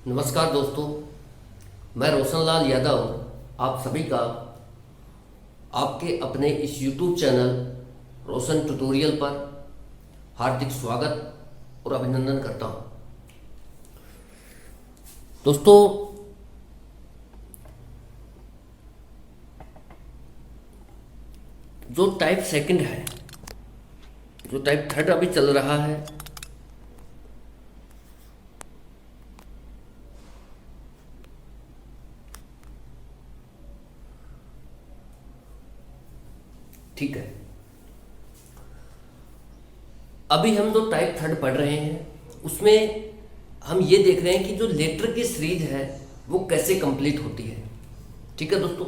नमस्कार दोस्तों, मैं रोशनलाल यादव आप सभी का आपके अपने इस YouTube चैनल रोशन ट्यूटोरियल पर हार्दिक स्वागत और अभिनंदन करता हूं। दोस्तों, जो टाइप सेकंड है, जो टाइप थर्ड अभी चल रहा है, ठीक है। अभी हम जो टाइप थर्ड पढ़ रहे हैं उसमें हम ये देख रहे हैं कि जो लेटर की सीरीज है वो कैसे कंप्लीट होती है। ठीक है दोस्तों,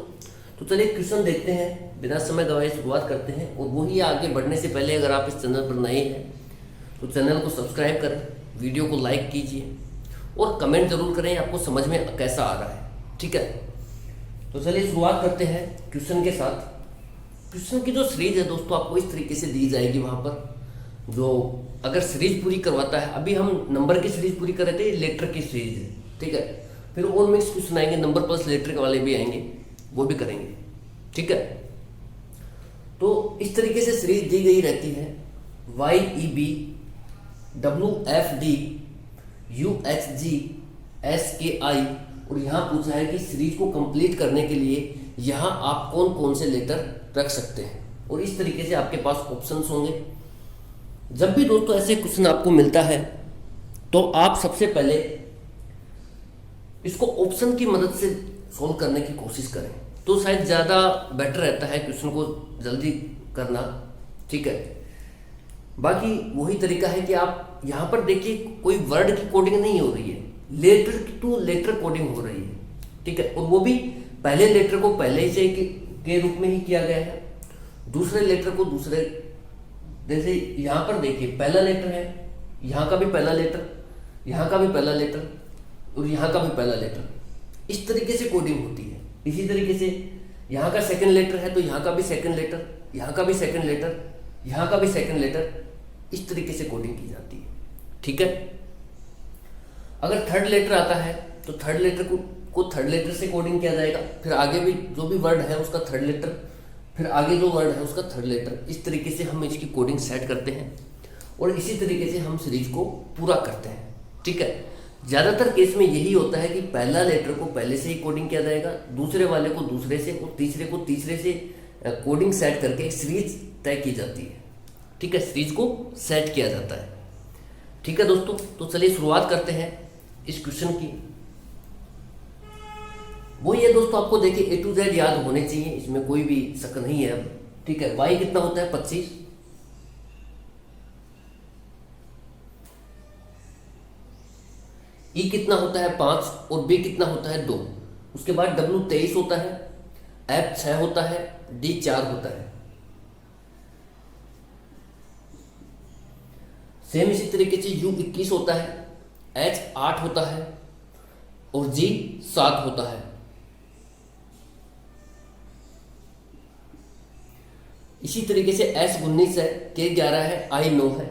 तो चलिए क्वेश्चन देखते हैं, बिना समय गवाए शुरुआत करते हैं। और वही आगे बढ़ने से पहले अगर आप इस चैनल पर नए हैं तो चैनल को सब्सक्राइब करें, वीडियो को लाइक कीजिए और कमेंट जरूर करें आपको समझ में कैसा आ रहा है। ठीक है, तो चलिए शुरुआत करते हैं क्वेश्चन के साथ। क्वेश्चन की जो सीरीज है दोस्तों आपको इस तरीके से दी जाएगी। वहाँ पर जो अगर सीरीज पूरी करवाता है, अभी हम नंबर की सीरीज पूरी कर रहे थे, लेटर की सीरीज है। ठीक है, फिर और मिक्स क्वेश्चन आएंगे, नंबर प्लस लेटर के वाले भी आएंगे, वो भी करेंगे। ठीक है, तो इस तरीके से सीरीज दी गई रहती है। YEB WFD UHG SKI, और यहाँ पूछा है कि सीरीज को कंप्लीट करने के लिए यहाँ आप कौन कौन से लेटर रख सकते हैं। और इस तरीके से आपके पास ऑप्शंस होंगे। जब भी दोस्तों ऐसे क्वेश्चन आपको मिलता है तो आप सबसे पहले इसको ऑप्शन की मदद से सॉल्व करने की कोशिश करें, तो शायद ज़्यादा बेटर रहता है क्वेश्चन को जल्दी करना। ठीक है, बाकी वही तरीका है कि आप यहाँ पर देखिए कोई वर्ड की कोडिंग नहीं हो रही है, लेटर टू लेटर कोडिंग हो रही है। ठीक है, और वो भी पहले लेटर को पहले से के रूप में ही किया गया है, दूसरे लेटर को दूसरे। जैसे यहाँ पर देखिए पहला लेटर है, यहाँ का भी पहला लेटर, यहाँ का भी पहला लेटर और यहाँ का भी पहला लेटर। इस तरीके से कोडिंग होती है। इसी तरीके से यहाँ का सेकंड लेटर है तो यहाँ का भी सेकंड लेटर, यहाँ का भी सेकंड लेटर, यहाँ का भी सेकंड लेटर। इस तरीके से कोडिंग की जाती है। ठीक है, अगर थर्ड लेटर आता है तो थर्ड लेटर को थर्ड लेटर से कोडिंग किया जाएगा, फिर आगे भी जो भी वर्ड है उसका थर्ड लेटर, फिर आगे जो वर्ड है उसका थर्ड लेटर। इस तरीके से हम इसकी कोडिंग सेट करते हैं और इसी तरीके से हम सीरीज को पूरा करते हैं। ठीक है, ज़्यादातर केस में यही होता है कि पहला लेटर को पहले से ही कोडिंग किया जाएगा, दूसरे वाले को दूसरे से और तीसरे को तीसरे से कोडिंग सेट करके एक सीरीज तय की जाती है। ठीक है, सीरीज को सेट किया जाता है। ठीक है दोस्तों, तो चलिए शुरुआत करते हैं इस क्वेश्चन की। वो ये दोस्तों आपको देखिए A to Z याद होने चाहिए, इसमें कोई भी शक नहीं है अब। ठीक है, Y कितना होता है 25, E कितना होता है 5 और B कितना होता है 2। उसके बाद W 23 होता है, F 6 होता है, D 4 होता है। सेम इसी तरीके से U 21 होता है, H 8 होता है और G 7 होता है। इसी तरीके से S 19 है, K 11 है, I 9 है।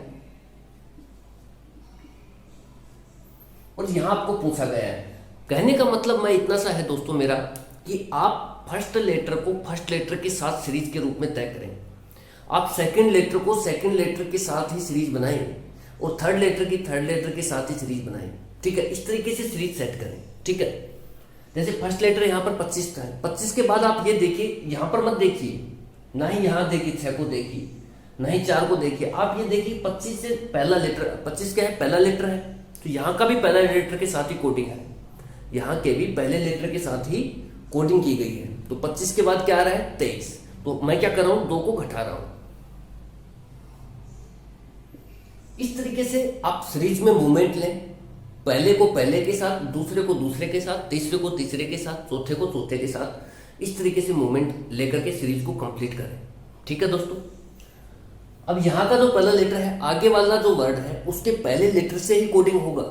और यहां आपको पूछा गया है, कहने का मतलब मैं इतना सा है दोस्तों मेरा कि आप फर्स्ट लेटर को फर्स्ट लेटर के साथ सीरीज के रूप में तय करें, आप सेकंड लेटर को सेकंड लेटर के साथ ही सीरीज बनाएं और थर्ड लेटर की थर्ड लेटर के साथ ही सीरीज बनाएं। ठीक है, इस तरीके से सीरीज सेट करें। ठीक है, जैसे फर्स्ट लेटर यहाँ पर 25 का है, 25 के बाद आप ये देखिए, यहाँ पर मत देखिए, ना ही यहाँ देखिए 6 को देखिए, ना ही 4 को देखिए, आप ये देखिए 25 से पहला लेटर, 25 क्या है पहला लेटर है, तो यहाँ का भी पहला लेटर के साथ ही कोडिंग है, यहाँ के भी पहले लेटर के साथ ही कोडिंग की गई है। तो 25 के बाद क्या आ रहा है 23, तो मैं क्या कर रहा हूँ 2 को घटा रहा हूँ। इस तरीके से आप सीरीज में मूवमेंट लें, पहले को पहले के साथ, दूसरे को दूसरे के साथ, तीसरे को तीसरे के साथ, चौथे को चौथे के साथ, इस तरीके से मूवमेंट लेकर के सीरीज को कंप्लीट करें। ठीक है दोस्तों, अब यहाँ का जो पहला लेटर है, आगे वाला जो वर्ड है उसके पहले लेटर से ही कोडिंग होगा,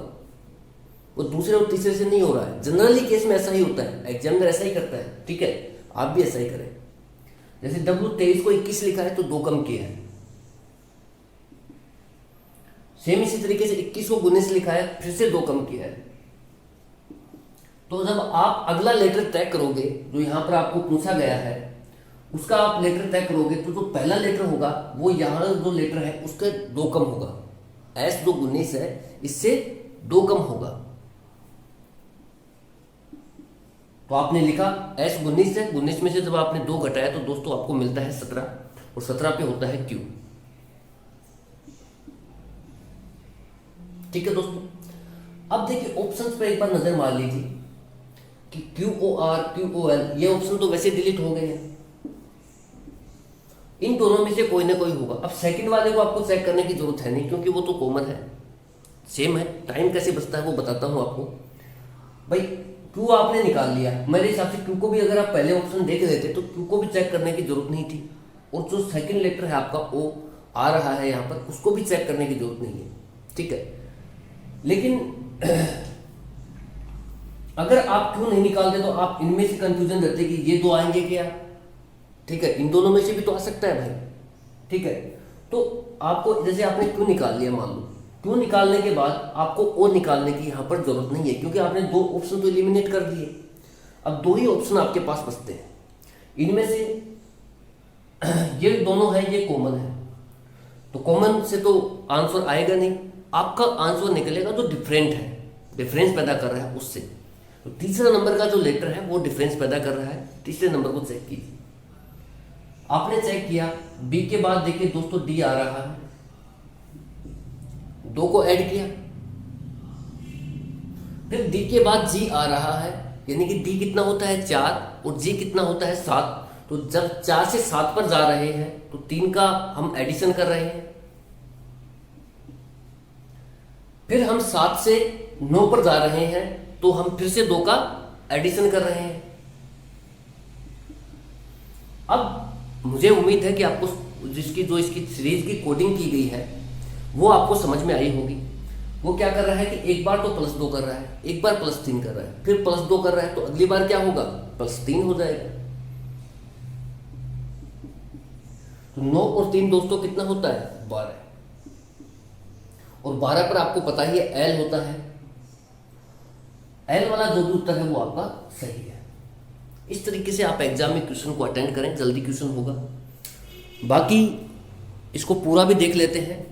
वो दूसरे और तीसरे से नहीं हो रहा है। जनरली केस में ऐसा ही होता है, एग्जामिनर ऐसा ही करता है। ठीक है, आप भी ऐसा ही करें। जैसे W 23 को 21 लिखा है तो 2 कम किया है, सेम इसी तरीके से 21 को 19 लिखा है, फिर से 2 कम किया है। तो जब आप अगला लेटर तय करोगे जो यहाँ पर आपको पूछा गया है उसका आप लेटर तय करोगे, तो जो पहला लेटर होगा वो यहाँ जो लेटर है उसके 2 कम होगा। एस जो 19 है इससे 2 कम होगा। तो आपने लिखा एस 19 है, 19 में से जब आपने 2 घटाया तो दोस्तों आपको मिलता है 17, और 17 पे होता है क्यू। ठीक है दोस्तों, अब देखिए ऑप्शंस पे एक बार नजर मार लीजिए कि QOR QOL ये ऑप्शन तो वैसे डिलीट हो गए हैं, इन दोनों में से कोई ना कोई होगा। अब सेकंड वाले को आपको चेक करने की जरूरत है नहीं, क्योंकि वो तो कॉमन है, सेम है। टाइम कैसे बचता है वो बताता हूं आपको। भाई क्यू आपने निकाल लिया, मेरे हिसाब से क्यू को भी अगर आप पहले ऑप्शन देख लेते तो क्यू को भी चेक करने की जरूरत नहीं थी, और जो सेकंड लेटर है आपका ओ आ रहा है यहाँ पर उसको भी चेक करने की जरूरत नहीं है। ठीक है, लेकिन अगर आप क्यों नहीं निकालते तो आप इनमें से कंफ्यूजन रहते कि ये 2 आएंगे क्या। ठीक है, इन दोनों में से भी तो आ सकता है भाई। ठीक है, तो आपको जैसे आपने क्यों निकाल लिया, मान लो क्यों निकालने के बाद आपको ओ निकालने की यहाँ पर जरूरत नहीं है, क्योंकि आपने 2 ऑप्शन तो एलिमिनेट कर दिए। अब 2 ही ऑप्शन आपके पास बचते हैं, इनमें से ये दोनों है, ये कॉमन है, तो कॉमन से तो आंसर आएगा नहीं, आपका आंसर निकलेगा जो डिफरेंट है, डिफरेंस पैदा कर रहा है उससे। तो तीसरा नंबर का जो लेटर है वो डिफरेंस पैदा कर रहा है, तीसरे नंबर को चेक कीजिए। आपने चेक किया, बी के बाद देखिए दोस्तों डी आ रहा है, 2 को ऐड किया, फिर डी के बाद जी आ रहा है, यानी कि डी कितना होता है 4 और जी कितना होता है 7। तो जब 4 से 7 पर जा रहे हैं तो 3 का हम एडिशन कर रहे हैं, फिर हम 7 से 9 पर जा रहे हैं तो हम फिर से 2 का एडिशन कर रहे हैं। अब मुझे उम्मीद है कि आपको जो इसकी सीरीज की कोडिंग की गई है वो आपको समझ में आई होगी। वो क्या कर रहा है कि एक बार तो +2 कर रहा है, एक बार +3 कर रहा है, फिर +2 कर रहा है, तो अगली बार क्या होगा +3 हो जाएगा। तो 9 और 3 दोस्तों कितना होता है 12, और 12 पर आपको पता ही है एल होता है, एल वाला जो भी उत्तर है वो आपका सही है। इस तरीके से आप एग्जाम में क्वेश्चन को अटेंड करें, जल्दी क्वेश्चन होगा। बाकी इसको पूरा भी देख लेते हैं।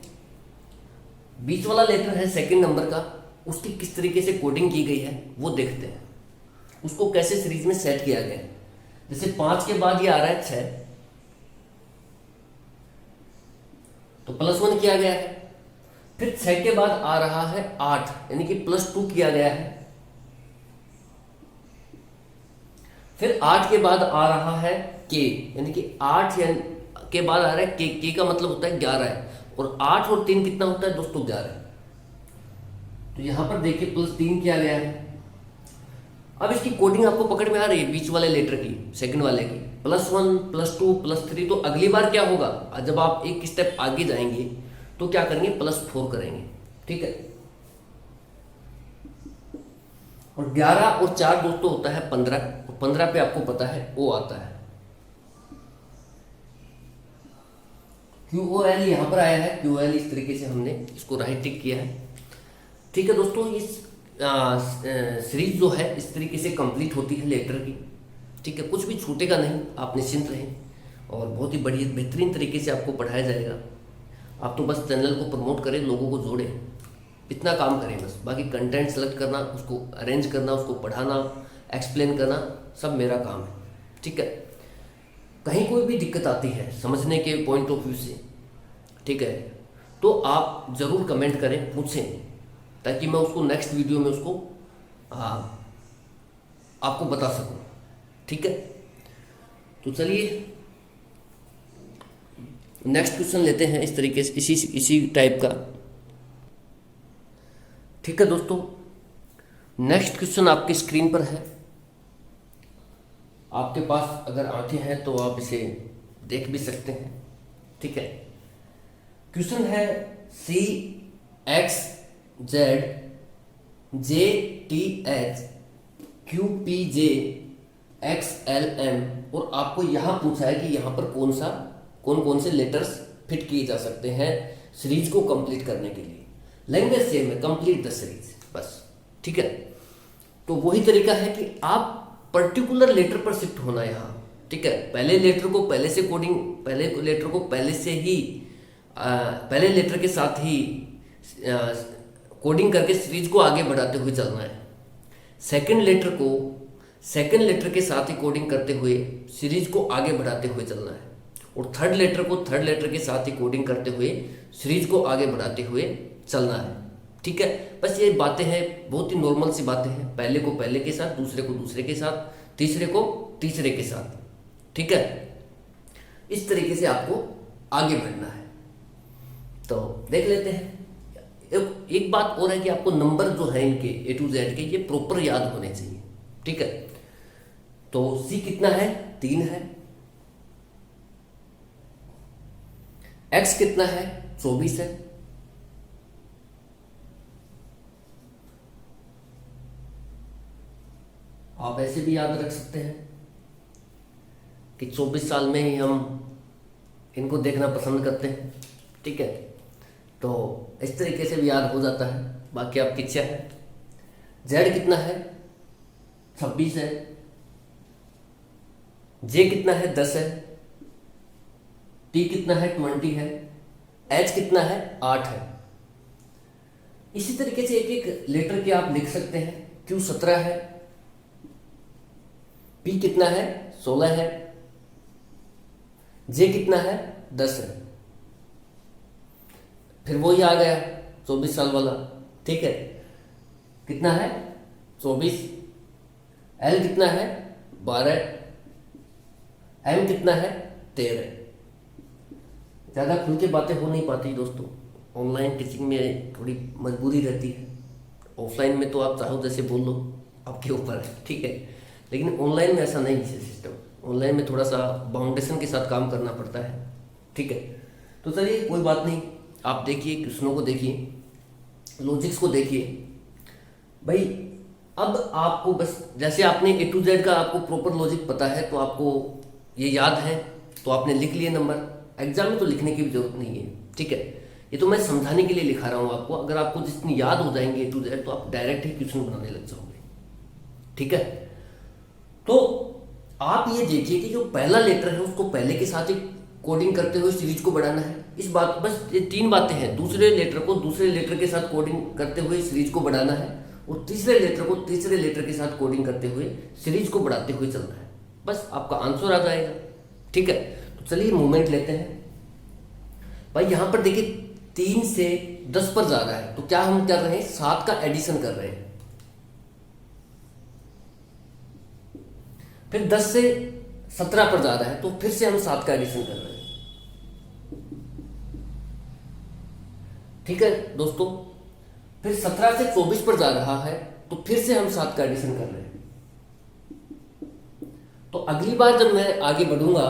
बीच वाला लेटर है सेकंड नंबर का, उसकी किस तरीके से कोडिंग की गई है वो देखते हैं, उसको कैसे सीरीज में सेट किया गया है। जैसे 5 के बाद ये आ रहा है 6, तो +1 किया गया है, फिर 6 के बाद आ रहा है 8, यानी कि +2 किया गया है, फिर 8 के बाद आ रहा है k, यानी कि 8 के बाद आ रहा है k का मतलब होता है 11 है, और 8 और 3 कितना होता है दोस्तों 11। तो यहां पर देखिए +3 किया गया है। अब इसकी कोडिंग आपको पकड़ में आ रही है बीच वाले लेटर की, सेकंड वाले की, +1 +2 +3। तो अगली बार क्या होगा, जब आप एक स्टेप आगे जाएंगे तो क्या करेंगे +4 करेंगे। ठीक है, और 11 और 4 दोस्तों होता है 15, और 15 पे आपको पता है ओ आता है। QOL यहां पर आया है, QOL इस तरीके से हमने इसको राइट टिक किया है। ठीक है दोस्तों, इस सीरीज जो है इस तरीके से कंप्लीट होती है लेटर की। ठीक है, कुछ भी छूटेगा नहीं, आप निश्चिंत रहें, और बहुत ही बढ़िया बेहतरीन तरीके से आपको पढ़ाया जाएगा। आप तो बस चैनल को प्रमोट करें, लोगों को जोड़ें, इतना काम करें बस। बाकी कंटेंट सेलेक्ट करना, उसको अरेंज करना, उसको पढ़ाना, एक्सप्लेन करना, सब मेरा काम है। ठीक है, कहीं कोई भी दिक्कत आती है समझने के पॉइंट ऑफ व्यू से, ठीक है, तो आप ज़रूर कमेंट करें, पूछें, ताकि मैं उसको नेक्स्ट वीडियो में उसको आपको बता सकूं। ठीक है, तो चलिए नेक्स्ट क्वेश्चन लेते हैं इस तरीके से, इसी टाइप का। ठीक है दोस्तों, नेक्स्ट क्वेश्चन आपकी स्क्रीन पर है। आपके पास अगर आंखें हैं तो आप इसे देख भी सकते हैं। ठीक है, क्वेश्चन है CXZJTHQPJXLM, और आपको यहां पूछा है कि यहां पर कौन कौन से लेटर्स फिट किए जा सकते हैं सीरीज को कंप्लीट करने के लिए। लैंग्वेज सेम है, कंप्लीट द सीरीज बस। ठीक है, तो वही तरीका है कि आप पर्टिकुलर लेटर पर शिफ्ट होना यहाँ, ठीक है। पहले लेटर को पहले से कोडिंग, पहले लेटर को पहले से ही पहले लेटर के साथ ही कोडिंग करके सीरीज को आगे बढ़ाते हुए चलना है। सेकंड लेटर को सेकंड लेटर के साथ ही कोडिंग करते हुए सीरीज को आगे बढ़ाते हुए चलना है, और थर्ड लेटर को थर्ड लेटर के साथ ही कोडिंग करते हुए सीरीज को आगे बढ़ाते हुए चलना है, ठीक है। बस ये बातें हैं, बहुत ही नॉर्मल सी बातें हैं। पहले को पहले के साथ, दूसरे को दूसरे के साथ, तीसरे को तीसरे के साथ, ठीक है। इस तरीके से आपको आगे बढ़ना है। तो देख लेते हैं। एक बात और है कि आपको नंबर जो है इनके A to Z के, ये प्रॉपर याद होने चाहिए, ठीक है। तो C कितना है? 3 है। X कितना है? 24 है। आप ऐसे भी याद रख सकते हैं कि 24 साल में ही हम इनको देखना पसंद करते हैं, ठीक है। तो इस तरीके से भी याद हो जाता है, बाकी आपकी इच्छा है। Z कितना है? 26 है। J कितना है? 10 है। T कितना है? 20 है। H कितना है? 8 है। इसी तरीके से एक एक लेटर के आप लिख सकते हैं। Q 17 है। P कितना है? 16 है। J कितना है? 10 है। फिर वही आ गया 24 साल वाला, ठीक है। कितना है? 24। L कितना है? 12। M कितना है? 13। ज़्यादा खुल के बातें हो नहीं पाती दोस्तों, ऑनलाइन टीचिंग में थोड़ी मजबूरी रहती है। ऑफलाइन में तो आप चाहो जैसे बोल लो, आपके ऊपर है, ठीक है। लेकिन ऑनलाइन में ऐसा नहीं है सिस्टम। ऑनलाइन में थोड़ा सा बाउंडेशन के साथ काम करना पड़ता है, ठीक है। तो चलिए कोई बात नहीं, आप देखिए, क्वेश्चनों को देखिए, लॉजिक्स को देखिए भाई। अब आपको बस जैसे आपने A to Z का आपको प्रॉपर लॉजिक पता है, तो आपको ये याद है, तो आपने लिख लिए नंबर। एग्जाम में तो लिखने की भी जरूरत नहीं है, ठीक है। ये तो मैं समझाने के लिए लिखा रहा हूँ आपको। अगर आपको जितनी याद हो जाएंगे A to Z, तो आप डायरेक्ट ही क्वेश्चन बनाने लग जाओगे, ठीक है। तो आप ये देखिए कि जो पहला लेटर है उसको पहले के साथ ही कोडिंग करते हुए सीरीज को बढ़ाना है। इस बात, बस ये 3 बातें हैं। दूसरे लेटर को दूसरे लेटर के साथ कोडिंग करते हुए सीरीज को बढ़ाना है, और तीसरे लेटर को तीसरे लेटर के साथ कोडिंग करते हुए सीरीज को बढ़ाते हुए चलना है। बस आपका आंसर आ जाएगा, ठीक है। तो चलिए मूवमेंट लेते हैं भाई। यहां पर देखिए 3 से 10 पर जा रहा है, तो क्या हम कर रहे हैं? 7 का एडिशन कर रहे हैं। फिर 10 से 17 पर जा रहा है, तो फिर से हम 7 का एडिशन कर रहे हैं, ठीक है दोस्तों। फिर 17 से 24 पर जा रहा है, तो फिर से हम 7 का एडिशन कर रहे हैं। तो अगली बार जब मैं आगे बढ़ूंगा,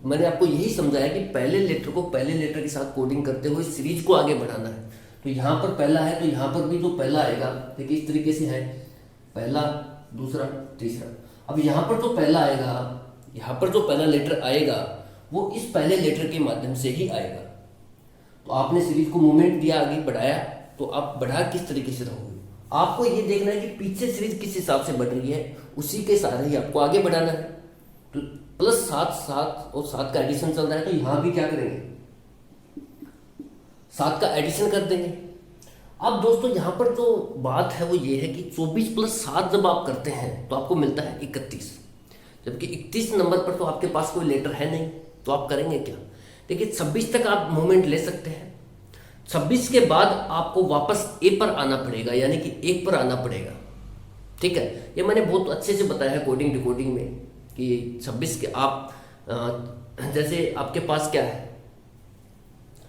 मैंने आपको यही समझाया कि पहले लेटर को पहले लेटर के साथ कोडिंग करते हुए सीरीज को आगे बढ़ाना है। तो यहां पर पहला है, तो यहां पर भी जो पहला आएगा, देखिए इस तरीके से है, पहला, दूसरा, तीसरा। अब यहां पर जो पहला आएगा, यहां पर जो पहला लेटर आएगा, वो इस पहले लेटर के माध्यम से ही आएगा। तो आपने सीरीज को मूवमेंट दिया, आगे बढ़ाया, तो आप बढ़ा किस तरीके से रहोगे। आपको ये देखना है कि पीछे सीरीज किस हिसाब से बढ़ रही है, उसी के सहारे ही आपको आगे बढ़ाना है। तो प्लस 7 7 और 7 का एडिशन चल रहा है, तो यहां भी क्या करेंगे? 7 का एडिशन कर देंगे। अब दोस्तों यहां पर जो बात है वो ये है कि 24 + 7 जब आप करते हैं तो आपको मिलता है 31, जबकि 31 नंबर पर तो आपके पास कोई लेटर है नहीं, तो आप करेंगे क्या? देखिए 26 तक आप मूवमेंट ले सकते हैं। 26 के बाद आपको वापस ए पर आना पड़ेगा, यानी कि 1 पर आना पड़ेगा, ठीक है। ये मैंने बहुत अच्छे से बताया है कोडिंग डिकोडिंग में कि 26 के आप जैसे आपके पास क्या है,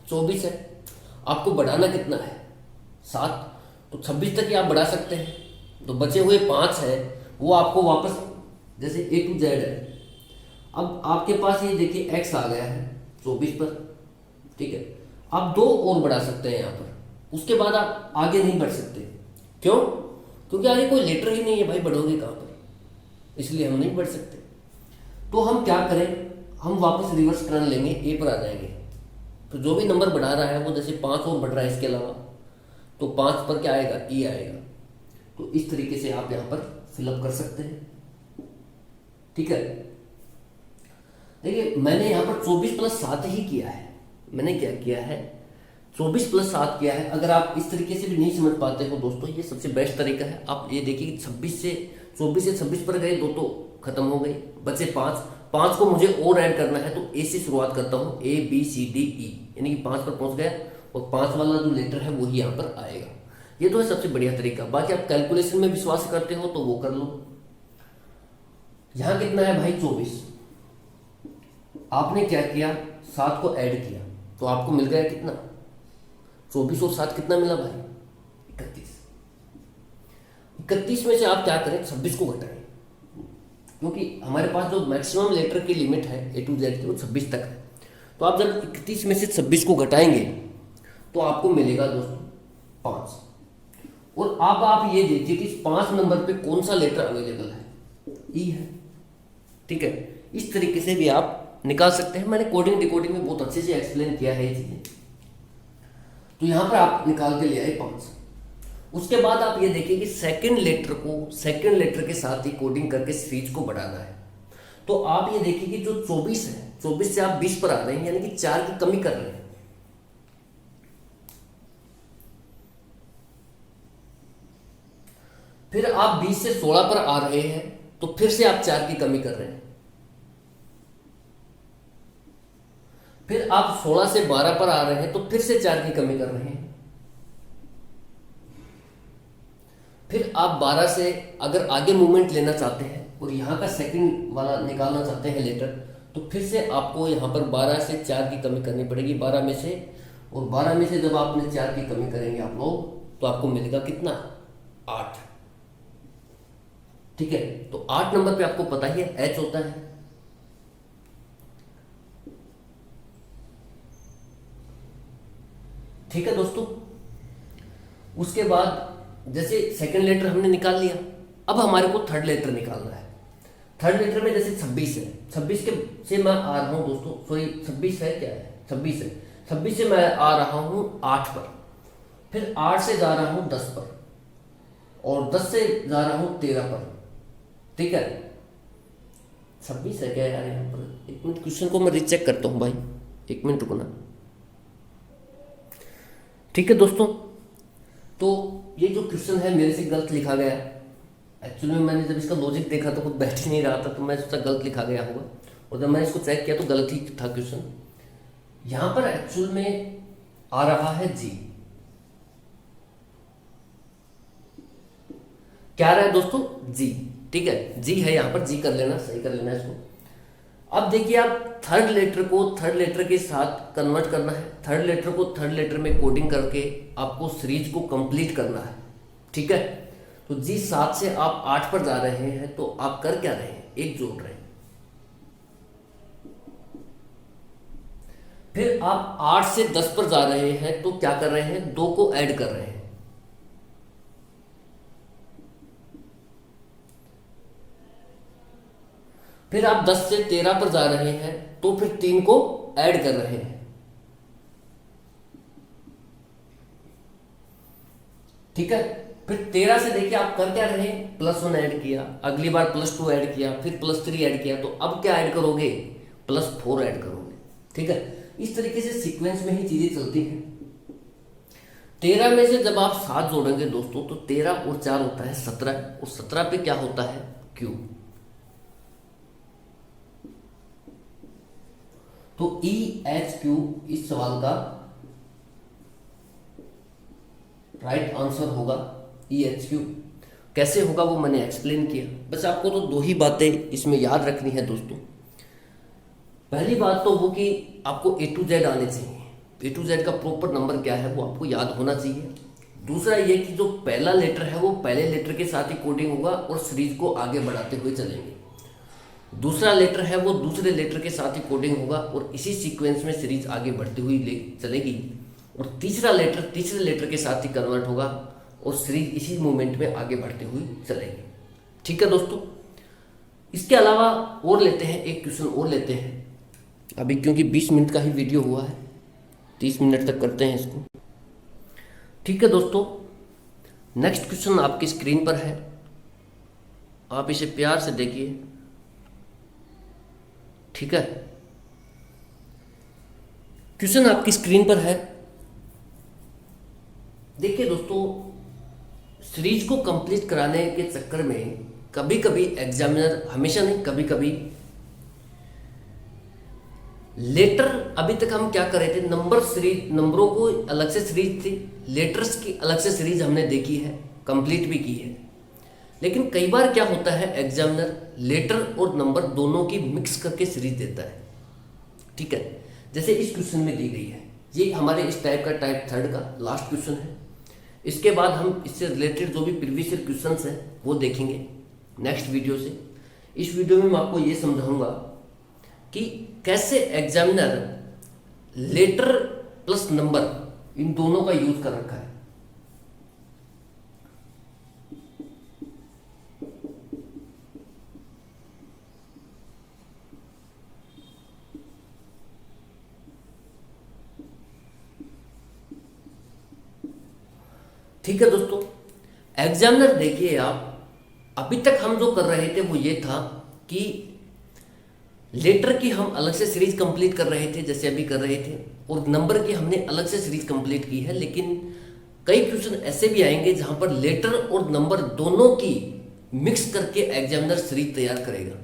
24 है, आपको बढ़ाना कितना है? 7। तो 26 तक ही आप बढ़ा सकते हैं। तो बचे हुए 5 है, वो आपको वापस, जैसे A to Z है, अब आपके पास ये देखिए x आ गया है 24 पर, ठीक है। आप 2 और बढ़ा सकते हैं यहाँ पर, उसके बाद आप आगे नहीं बढ़ सकते। क्यों? क्योंकि आगे कोई लेटर ही नहीं है भाई, बढ़ोगे कहाँ पर, इसलिए हम नहीं बढ़ सकते। तो हम क्या करें, हम वापस रिवर्स टर्न लेंगे, ए पर आ जाएंगे। तो जो भी नंबर बढ़ा रहा है वो जैसे 5 और बढ़ रहा है इसके अलावा, तो 5 पर क्या आएगा? ई आएगा। तो इस तरीके से आप यहाँ पर फिलअप कर सकते हैं। ठीक है, देखिए मैंने यहाँ पर 24+7 ही किया है। मैंने क्या किया है, 24+7 किया है। अगर आप इस तरीके से भी नहीं समझ पाते हो दोस्तों, ये सबसे बेस्ट तरीका है। आप ये देखिए कि 24 से 26 पर गए, 2 तो खत्म हो गए, बचे 5 को मुझे और ऐड करना है। तो ए से शुरुआत करता हूँ, ABCDE, यानी कि 5 पर पहुंच गया और 5 वाला जो लेटर है वही यहाँ पर आएगा। ये तो है सबसे बढ़िया तरीका। बाकी आप कैलकुलेशन में विश्वास करते हो तो वो कर लो। यहाँ कितना है भाई, 24। आपने क्या किया, 7 को ऐड किया तो आपको मिल गया कितना, 24 और 7 कितना मिला भाई, 31। 31 में से आप क्या करें, 26 को घटाएं, क्योंकि हमारे पास जो मैक्सिमम लेटर की लिमिट है A to Z की वो 26 तक है। तो आप जब 31 में से 26 को घटाएंगे तो आपको मिलेगा दोस्तों 5। और अब आप ये देखिए कि इस 5 नंबर पे कौन सा लेटर अवेलेबल है, ई है। ठीक है, इस तरीके से भी आप निकाल सकते हैं। मैंने कोडिंग डिकोडिंग में बहुत अच्छे से एक्सप्लेन किया है ये चीजें। तो यहां पर आप निकाल के ले आए 5। उसके बाद आप ये देखिए कि सेकंड लेटर के साथ ही कोडिंग करके सीरीज को बढ़ाना है। तो आप ये देखिए कि जो 24 है, 24 से आप 20 पर आ रहे हैं, यानी कि 4 की कमी कर रहे हैं। फिर आप 20 से 16 पर आ रहे हैं, तो फिर से आप 4 की कमी कर रहे हैं। फिर आप 16 से 12 पर आ रहे हैं, तो फिर से 4 की कमी कर रहे हैं। फिर आप 12 से अगर आगे मूवमेंट लेना चाहते हैं और यहाँ का सेकंड वाला निकालना चाहते हैं लेटर, तो फिर से आपको यहाँ पर 12 से 4 की कमी करनी पड़ेगी, 12 में से। और 12 में से जब आपने 4 की कमी करेंगे आप लोग, तो आपको मिलेगा कितना, 8। ठीक है, तो 8 नंबर पे आपको पता ही है H होता है। ठीक है दोस्तों, उसके बाद जैसे सेकंड लेटर हमने निकाल लिया, अब हमारे को थर्ड लेटर निकालना है। थर्ड लेटर में जैसे 26 है, 26 के से मैं आ रहा हूं दोस्तों, सॉरी 26 है, क्या है 26 है, 26 से मैं आ रहा हूं 8 पर, फिर 8 से जा रहा हूं 10 पर, और 10 से जा रहा हूं 13 पर। ठीक है, 26 है क्या यार यहाँ पर, एक मिनट क्वेश्चन को मैं रीचेक करता हूँ भाई, एक मिनट रुकना। ठीक है दोस्तों, तो ये जो क्वेश्चन है मेरे से गलत लिखा गया है। एक्चुअली में मैंने जब इसका लॉजिक देखा तो कुछ बैठ ही नहीं रहा था, तो मैं सोचा गलत लिखा गया होगा, और जब मैंने इसको चेक किया तो गलत ही था क्वेश्चन। यहां पर एक्चुअल में आ रहा है जी, क्या आ रहा है दोस्तों, जी। ठीक है, जी है यहाँ पर, जी कर लेना, सही कर लेना इसको। अब देखिए, आप थर्ड लेटर को थर्ड लेटर के साथ कन्वर्ट करना है, थर्ड लेटर को थर्ड लेटर में कोडिंग करके आपको सीरीज को कंप्लीट करना है। ठीक है, तो जी 7 से आप 8 पर जा रहे हैं, तो आप कर क्या रहे हैं, एक जोड़ रहे हैं। फिर आप 8 से 10 पर जा रहे हैं, तो क्या कर रहे हैं, 2 को ऐड कर रहे हैं। फिर आप 10 से 13 पर जा रहे हैं, तो फिर 3 को ऐड कर रहे हैं। ठीक है, फिर 13 से देखिए आप कर क्या रहे हैं, +1 ऐड किया, अगली बार +2 ऐड किया, फिर +3 ऐड किया, तो अब क्या ऐड करोगे, +4 ऐड करोगे। ठीक है, इस तरीके से सीक्वेंस में ही चीजें चलती हैं। 13 में से जब आप 7 जोड़ेंगे दोस्तों, तो 13 और 4 होता है 17, और 17 पे क्या होता है, Q। तो EHQ इस सवाल का राइट आंसर होगा, EHQ। कैसे होगा वो मैंने एक्सप्लेन किया। बस आपको तो 2 ही बातें इसमें याद रखनी है दोस्तों। पहली बात तो वो कि आपको A to Z आने चाहिए, A to Z का प्रॉपर नंबर क्या है वो आपको याद होना चाहिए। दूसरा ये कि जो पहला लेटर है वो पहले लेटर के साथ ही कोडिंग होगा और सीरीज को आगे बढ़ाते हुए चलेंगे। दूसरा लेटर है वो दूसरे लेटर के साथ ही कोडिंग होगा और इसी सीक्वेंस में सीरीज आगे बढ़ती हुई चलेगी। और तीसरा लेटर तीसरे लेटर के साथ ही कन्वर्ट होगा और सीरीज इसी मूवमेंट में आगे बढ़ती हुई चलेगी। ठीक है दोस्तों, इसके अलावा और लेते हैं, एक क्वेश्चन और लेते हैं अभी, क्योंकि 20 मिनट का ही वीडियो हुआ है, 30 मिनट तक करते हैं इसको। ठीक है दोस्तों, नेक्स्ट क्वेश्चन आपकी स्क्रीन पर है, आप इसे प्यार से देखिए, ठीक है। क्वेश्चन आपकी स्क्रीन पर है। देखिए दोस्तों, सीरीज को कंप्लीट कराने के चक्कर में कभी कभी एग्जामिनर, हमेशा नहीं, कभी कभी लेटर, अभी तक हम क्या कर रहे थे, नंबर सीरीज, नंबरों को अलग से सीरीज थी, लेटर्स की अलग से सीरीज हमने देखी है, कंप्लीट भी की है। लेकिन कई बार क्या होता है, एग्जामिनर लेटर और नंबर दोनों की मिक्स करके सीरीज देता है, ठीक है। जैसे इस क्वेश्चन में दी गई है, ये हमारे इस टाइप का, टाइप 3 का लास्ट क्वेश्चन है। इसके बाद हम इससे रिलेटेड जो भी प्रीवियस ईयर क्वेश्चंस हैं वो देखेंगे नेक्स्ट वीडियो से। इस वीडियो में मैं आपको ये समझाऊंगा कि कैसे एग्जामिनर लेटर प्लस नंबर इन दोनों का यूज कर रखा है। ठीक है दोस्तों, एग्जामिनर देखिए आप, अभी तक हम जो कर रहे थे वो ये था कि लेटर की हम अलग से सीरीज कंप्लीट कर रहे थे, जैसे अभी कर रहे थे, और नंबर की हमने अलग से सीरीज कंप्लीट की है। लेकिन कई क्वेश्चन ऐसे भी आएंगे जहां पर लेटर और नंबर दोनों की मिक्स करके एग्जामिनर सीरीज तैयार करेगा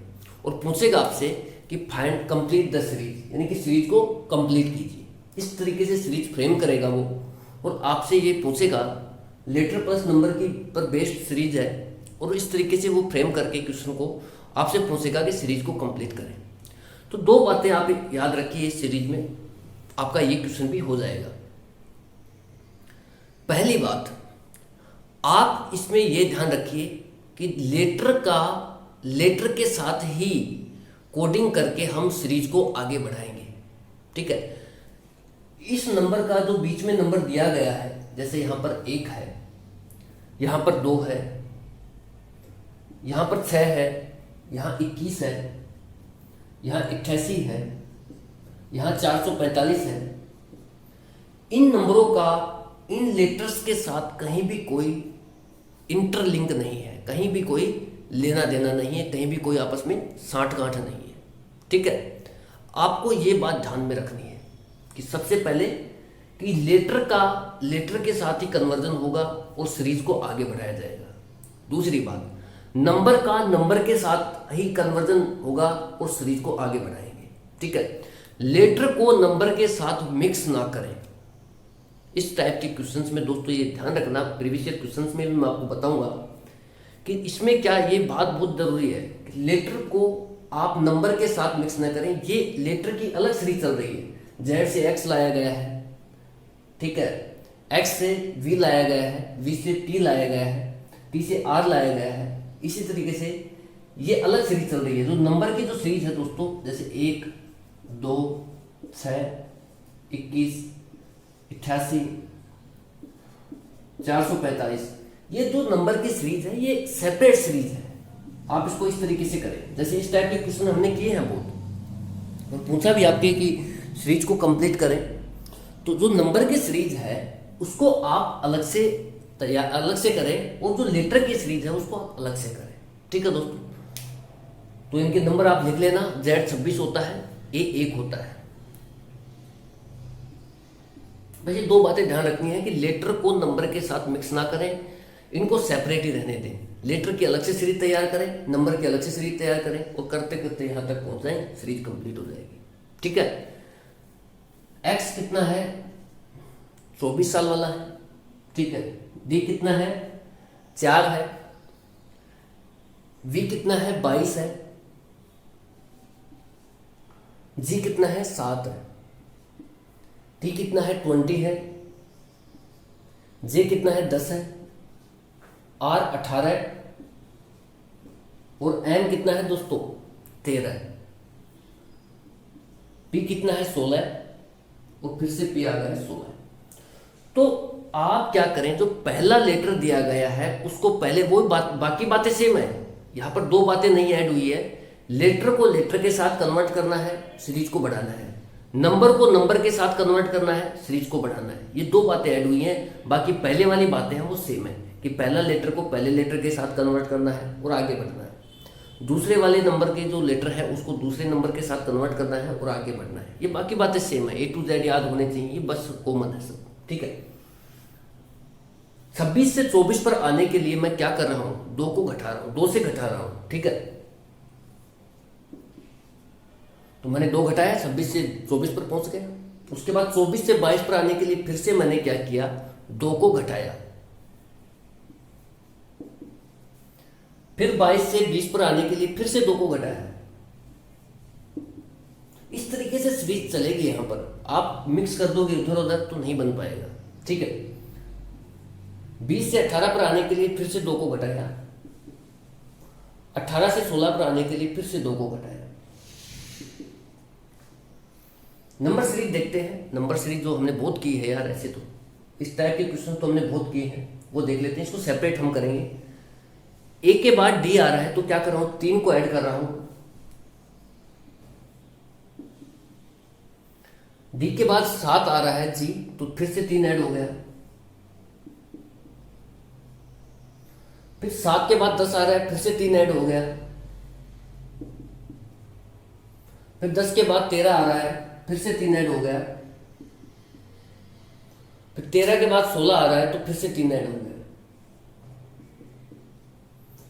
और पूछेगा आपसे कि फाइंड कंप्लीट द सीरीज, यानी कि सीरीज को कंप्लीट कीजिए। इस तरीके से सीरीज फ्रेम करेगा वो, और आपसे ये पूछेगा लेटर प्लस नंबर की पर बेस्ड सीरीज है, और इस तरीके से वो फ्रेम करके क्वेश्चन को आपसे पूछेगा कि सीरीज को कंप्लीट करें। तो दो बातें आप याद रखिए, इस सीरीज में आपका ये क्वेश्चन भी हो जाएगा। पहली बात, आप इसमें ये ध्यान रखिए कि लेटर के साथ ही कोडिंग करके हम सीरीज को आगे बढ़ाएंगे, ठीक है। इस नंबर का जो बीच में नंबर दिया गया है, जैसे यहां पर 1 है, यहां पर 2 है, यहां पर 6 है, यहां 21 है, यहां 88 है, यहां 445 है। इन नंबरों का इन लेटर्स के साथ कहीं भी कोई इंटरलिंक नहीं है, कहीं भी कोई लेना देना नहीं है, कहीं भी कोई आपस में साठ-गांठ नहीं है, ठीक है। आपको ये बात ध्यान में रखनी है कि सबसे पहले कि लेटर के साथ ही कन्वर्जन होगा और सीरीज को आगे बढ़ाया जाएगा। दूसरी बात, नंबर का नंबर के साथ ही कन्वर्जन होगा और सीरीज को आगे बढ़ाएंगे, ठीक है। लेटर को नंबर के साथ मिक्स ना करें। इस टाइप के क्वेश्चंस में दोस्तों ये ध्यान रखना, प्रीवियस ईयर क्वेश्चंस में भी मैं आपको बताऊंगा कि इसमें क्या, ये बात बहुत जरूरी है कि लेटर को आप नंबर के साथ मिक्स ना करें। ये लेटर की अलग सीरीज चल रही है, जेड से एक्स लाया गया है, ठीक है, एक्स से वी लाया गया है, वी से टी लाया गया है, टी से आर लाया गया है। इसी तरीके से ये अलग सीरीज चल रही है। जो नंबर की जो सीरीज है दोस्तों, जैसे 1, 2, 6, 21, 88, 445, ये जो नंबर की सीरीज है ये सेपरेट सीरीज है। आप इसको इस तरीके से करें, जैसे इस टाइप के क्वेश्चन हमने किए हैं बहुत, और पूछा भी आपके कि सीरीज को कंप्लीट करें। तो जो नंबर की सीरीज है उसको आप अलग से करें, और जो लेटर की सीरीज है उसको आप अलग से करें, ठीक है दोस्तों। तो इनके नंबर आप लिख लेना, Z 26 होता है, A 1 होता है। भाई ये दो बातें ध्यान रखनी है कि लेटर को नंबर के साथ मिक्स ना करें, इनको सेपरेट ही रहने दें। लेटर की अलग से सीरीज तैयार करें, नंबर की अलग से सीरीज तैयार करें, और करते करते यहां तक पहुंच जाए, सीरीज कंप्लीट हो जाएगी, ठीक है। एक्स कितना है, 24 साल वाला है, ठीक है। डी कितना है, 4 है। वी कितना है, 22 है। जी कितना है, 7 है। टी कितना है, 20 है। जे कितना है, 10 है। आर 18 है। और एम कितना है दोस्तों, 13 है। पी कितना है, 16 है। और फिर से पी आ गया है 16। तो आप क्या करें, जो पहला लेटर दिया गया है उसको पहले, वो बाकी बातें सेम है, यहां पर दो बातें नहीं ऐड हुई है। लेटर को लेटर के साथ कन्वर्ट करना है, सीरीज को बढ़ाना है। नंबर को नंबर के साथ कन्वर्ट करना है, सीरीज को बढ़ाना है। ये दो बातें ऐड हुई हैं, बाकी पहले वाली बातें हैं वो सेम है। कि पहला लेटर को पहले लेटर के साथ कन्वर्ट करना है और आगे बढ़ना है, दूसरे वाले नंबर के जो लेटर है उसको दूसरे नंबर के साथ कन्वर्ट करना है और आगे बढ़ना है। ये बाकी बातें सेम है, A to Z याद होने चाहिए, ये बस कॉमन है सब, ठीक है। 26 से 24 पर आने के लिए मैं क्या कर रहा हूं, 2 को घटा रहा हूं, 2 से घटा रहा हूं, ठीक है। तो मैंने 2 घटाया, 26 से 24 पर पहुंच गया। उसके बाद 24 से 22 पर आने के लिए फिर से मैंने क्या किया, 2 को घटाया। फिर 22 से 20 पर आने के लिए फिर से 2 को घटाया। इस तरीके से सीरीज चलेगी। यहां पर आप मिक्स कर दोगे इधर उधर तो नहीं बन पाएगा, ठीक है। 20 से 18 पर आने के लिए फिर से 2 को घटाया, 18 से 16 पर आने के लिए फिर से 2 को घटाया। नंबर सीरीज देखते हैं। नंबर सीरीज जो हमने बहुत की है यार, ऐसे तो इस टाइप के क्वेश्चन तो हमने बहुत किए हैं, वो देख लेते हैं। इसको सेपरेट हम करेंगे। ए के बाद डी आ रहा है तो क्या कर रहा हूं, 3 को ऐड कर रहा हूं। डी के बाद 7 आ रहा है जी, तो फिर से 3 ऐड हो गया। फिर 7 के बाद 10 आ रहा है, फिर से 3 ऐड हो गया। फिर 10 के बाद 13 आ रहा है, फिर से 3 ऐड हो गया। फिर 13 के बाद 16 आ रहा है, तो फिर से 3 ऐड हो गया।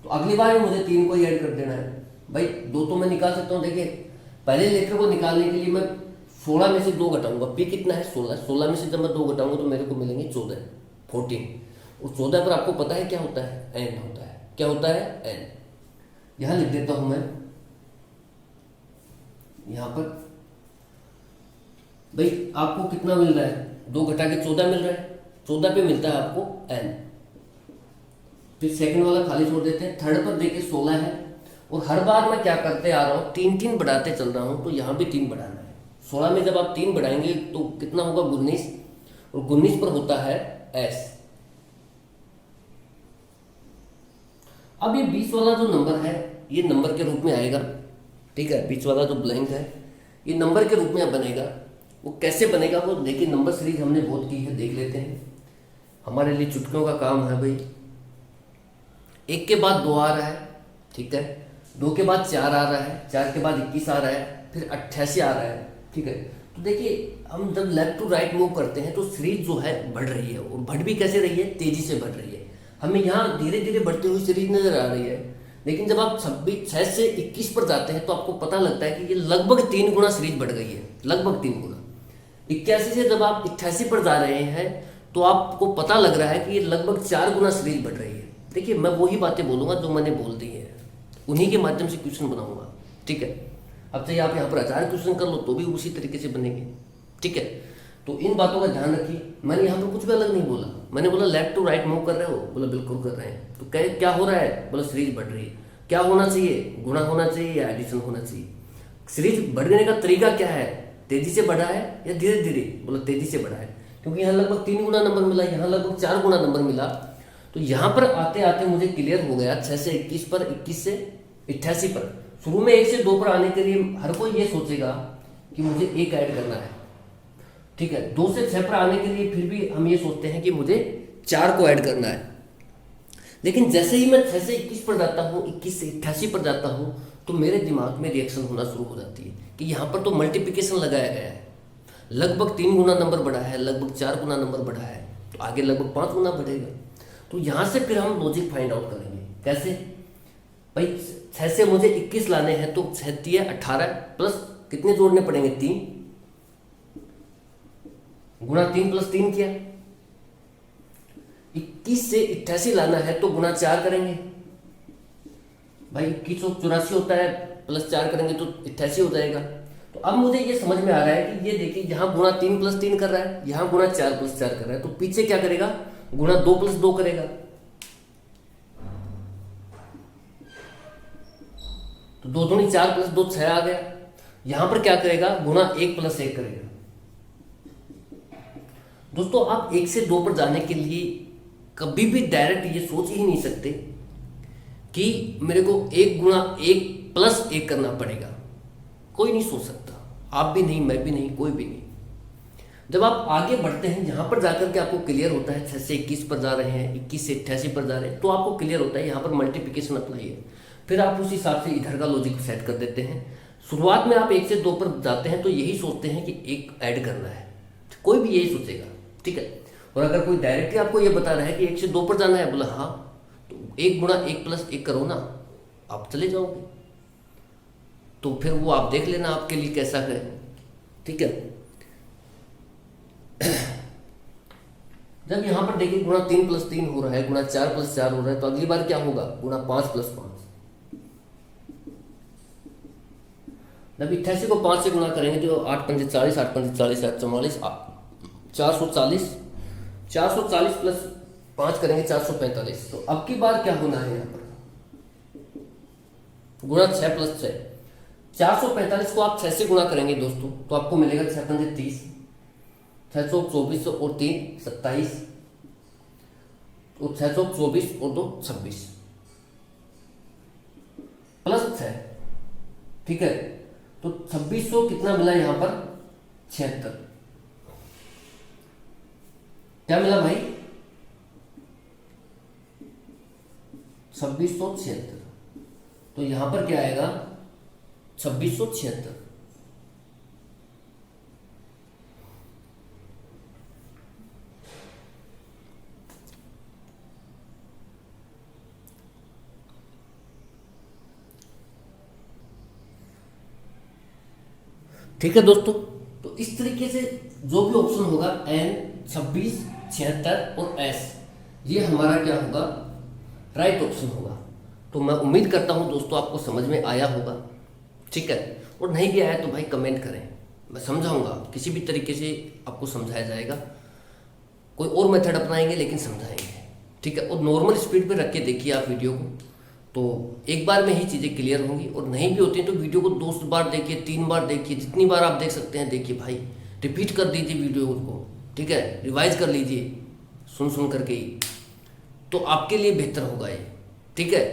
तो अगली बार में मुझे 3 को ही ऐड कर देना है भाई। 2 तो मैं निकाल सकता हूं। देखिए पहले लेटर को निकालने के लिए मैं 16 में से 2 घटाऊंगा। पी कितना है, 16। 16 में से जब मैं 2 घटाऊंगा तो मेरे को मिलेंगे 14, 14। और 14 पर आपको पता है क्या होता है, एन होता है। क्या होता है, एन। यहां लिख देता हूं मैं, यहां पर भाई आपको कितना मिल रहा है, 2 घटा के 14 मिल रहा है। 14 पे मिलता है आपको एन। फिर सेकंड वाला खाली छोड़ देते हैं। थर्ड पर देखिए 16 है, और हर बार मैं क्या करते आ रहा हूं, 3 बढ़ाते चल रहा हूं। तो यहां भी 3 बढ़ाना है। 16 में जब आप 3 बढ़ाएंगे तो कितना होगा, 19, और 19 पर होता है एस। अब ये 20 वाला जो नंबर है ये नंबर के रूप में आएगा, ठीक है। 20 वाला जो ब्लैंक है ये नंबर के रूप में बनेगा। वो कैसे बनेगा वो देखिए, नंबर सीरीज हमने बहुत की है, देख लेते हैं। हमारे लिए चुटकियों का काम है भाई। 1 के बाद 2 आ रहा है, ठीक है। 2 के बाद 4 आ रहा है, 4 के बाद 21 आ रहा है, फिर 88 आ रहा है, ठीक है। तो देखिए हम जब लेफ्ट टू राइट मूव करते हैं तो सीरीज जो है बढ़ रही है, और बढ़ भी कैसे रही है, तेजी से बढ़ रही है। हमें यहाँ धीरे धीरे बढ़ती हुई सीरीज नजर आ रही है, लेकिन जब आप 6 से 21 पर जाते हैं तो आपको पता लगता है कि ये लगभग 3 गुना सीरीज बढ़ गई है, लगभग 3 गुना। 81 से जब आप 88 पर जा रहे हैं तो आपको पता लग रहा है कि ये लगभग 4 गुना सीरीज बढ़ रही है। देखिए मैं वही बातें बोलूंगा जो मैंने बोल दी है, उन्हीं के माध्यम से क्वेश्चन बनाऊंगा, ठीक है। अब चाहे आप यहाँ पर 1000 क्वेश्चन कर लो तो भी उसी तरीके से बनेंगे, ठीक है। तो इन बातों का ध्यान रखिए। मैंने यहाँ पर कुछ भी अलग नहीं बोला। मैंने बोला लेफ्ट टू राइट मूव कर रहे हो, बोला बिल्कुल कर रहे हैं। तो क्या हो रहा है, बोला सीरीज बढ़ रही है। क्या होना चाहिए, गुणा होना चाहिए या एडिशन होना चाहिए। सीरीज बढ़ने का तरीका क्या है, तेजी से बढ़ा है या धीरे धीरे, बोला तेजी से बढ़ा है। क्योंकि यहाँ लगभग 3 गुना नंबर मिला, यहाँ लगभग 4 गुना नंबर मिला। तो यहाँ पर आते आते मुझे क्लियर हो गया 6 से 21 पर, 21 से 88 पर। शुरू में 1 से 2 पर आने के लिए हर कोई ये सोचेगा कि मुझे 1 ऐड करना है, ठीक है। 2 से 6 पर आने के लिए फिर भी हम ये सोचते हैं कि मुझे 4 को ऐड करना है। लेकिन जैसे ही मैं 6 से 21 पर जाता हूँ, 21 से 88 पर जाता हूँ, तो मेरे दिमाग में रिएक्शन होना शुरू हो जाती है कि यहाँ पर तो मल्टीप्लिकेशन लगाया गया है। लगभग 3 गुना नंबर बढ़ा है, लगभग 4 गुना नंबर बढ़ा है, तो आगे लगभग 5 गुना बढ़ेगा। तो यहाँ से फिर हम लॉजिक फाइंड आउट करेंगे। कैसे भाई, 6 से मुझे 21 लाने हैं तो 6 3 18 प्लस कितने जोड़ने पड़ेंगे, 3 गुना 3 प्लस 3 किया। 21 से 88 लाना है तो गुना 4 करेंगे भाई। 2184 होता है, प्लस 4 करेंगे तो 88 हो जाएगा। तो अब मुझे ये समझ में आ रहा है कि ये देखिए यहाँ गुना 3 प्लस 3 कर रहा है, यहाँ गुना 4 प्लस 4 कर रहा है। तो पीछे क्या करेगा, गुना 2 प्लस 2 करेगा। तो 2 दूनी 4 प्लस 2 6 आ गया। यहां पर क्या करेगा, गुना 1 प्लस 1 करेगा। दोस्तों आप 1 से 2 पर जाने के लिए कभी भी डायरेक्ट ये सोच ही नहीं सकते कि मेरे को 1 गुना 1 प्लस 1 करना पड़ेगा। कोई नहीं सोच सकता, आप भी नहीं, मैं भी नहीं, कोई भी नहीं। जब आप आगे बढ़ते हैं यहाँ पर जाकर के आपको क्लियर होता है 6 से 21 पर जा रहे हैं, 21 से 88 पर जा रहे हैं, तो आपको क्लियर होता है यहाँ पर मल्टीप्लिकेशन अप्लाई है। फिर आप उस हिसाब से इधर का लॉजिक सेट कर देते हैं। शुरुआत में आप 1 से 2 पर जाते हैं तो यही सोचते हैं कि 1 ऐड करना है, कोई भी यही सोचेगा, ठीक है। और अगर कोई डायरेक्टली आपको ये बता रहा है कि 1 से 2 पर जाना है, बोला हाँ, तो 1 गुणा 1 प्लस 1 करो ना, आप चले जाओगे। तो फिर वो आप देख लेना आपके लिए कैसा है, ठीक है। जब यहाँ पर देखिए गुणा 3 प्लस 3 हो रहा है, गुणा 4 प्लस 4 हो रहा है, तो अगली बार क्या होगा, गुणा 5 प्लस 5। जब 88 को 5 से गुणा करेंगे तो 8 पंजे 40, 8 पंजे 40, 8 44, 440, 440 प्लस 5 करेंगे 445। तो अब की बार क्या होना है यहाँ पर, गुणा 6 प्लस 6। 445 को आप 6 से गुणा करेंगे दोस्तों, तो आपको मिलेगा 6 पंजे 30, 624 और 3 27, तो 624 और 2 26 प्लस 6, ठीक है। तो 2600 कितना मिला यहाँ पर, 76। क्या मिला भाई, 2676। तो यहां पर क्या आएगा, 2676। ठीक है दोस्तों, तो इस तरीके से जो भी ऑप्शन होगा N 26 76 और S, ये हमारा क्या होगा, राइट ऑप्शन होगा। तो मैं उम्मीद करता हूँ दोस्तों आपको समझ में आया होगा, ठीक है। और नहीं भी आया तो भाई कमेंट करें, मैं समझाऊंगा, किसी भी तरीके से आपको समझाया जाएगा। कोई और मेथड अपनाएंगे लेकिन समझाएंगे, ठीक है। और नॉर्मल स्पीड पे रख के देखिए आप वीडियो को, तो एक बार में ही चीज़ें क्लियर होंगी। और नहीं भी होती हैं तो वीडियो को 2 बार देखिए, 3 बार देखिए, जितनी बार आप देख सकते हैं देखिए भाई, रिपीट कर दीजिए वीडियो को, ठीक है, रिवाइज कर लीजिए सुन करके ही, तो आपके लिए बेहतर होगा ये, ठीक है।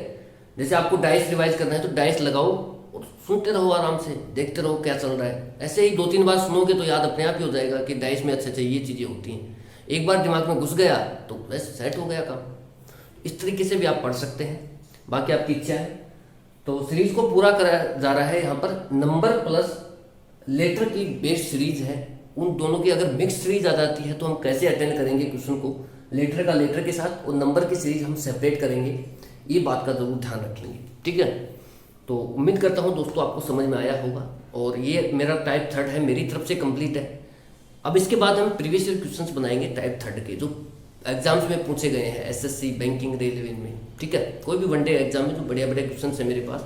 जैसे आपको डाइस रिवाइज करना है तो डाइस लगाओ और सुनते रहो, आराम से देखते रहो क्या चल रहा है। ऐसे ही 2-3 बार सुनोगे तो याद अपने आप ही हो जाएगा कि डाइस में अच्छे ये चीज़ें होती हैं। एक बार दिमाग में घुस गया तो बस सेट हो गया काम। इस तरीके से भी आप पढ़ सकते हैं, बाकी आपकी इच्छा है। तो सीरीज को पूरा करा जा रहा है यहाँ पर, नंबर प्लस लेटर की बेस्ड सीरीज है। उन दोनों की अगर मिक्स सीरीज आ जाती है तो हम कैसे अटेंड करेंगे क्वेश्चन को, लेटर का लेटर के साथ और नंबर की सीरीज हम सेपरेट करेंगे, ये बात का जरूर ध्यान रखेंगे, ठीक है। तो उम्मीद करता हूँ दोस्तों आपको समझ में आया होगा। और ये मेरा टाइप 3 है, मेरी तरफ से कंप्लीट है। अब इसके बाद हम प्रीवियस ईयर क्वेश्चंस बनाएंगे टाइप 3 के, जो एग्जाम्स में पूछे गए हैं, एसएससी, बैंकिंग, रेलवे में, ठीक है। कोई भी वनडे एग्जाम में जो बढ़िया क्वेश्चन है मेरे पास,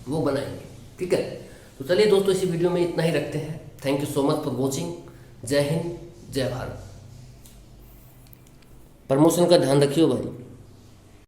वो बनाएंगे, ठीक है। तो चलिए दोस्तों, इसी वीडियो में इतना ही रखते हैं। Thank you so much for watching. जय हिंद, जय भारत। प्रमोशन का ध्यान रखियो भाई।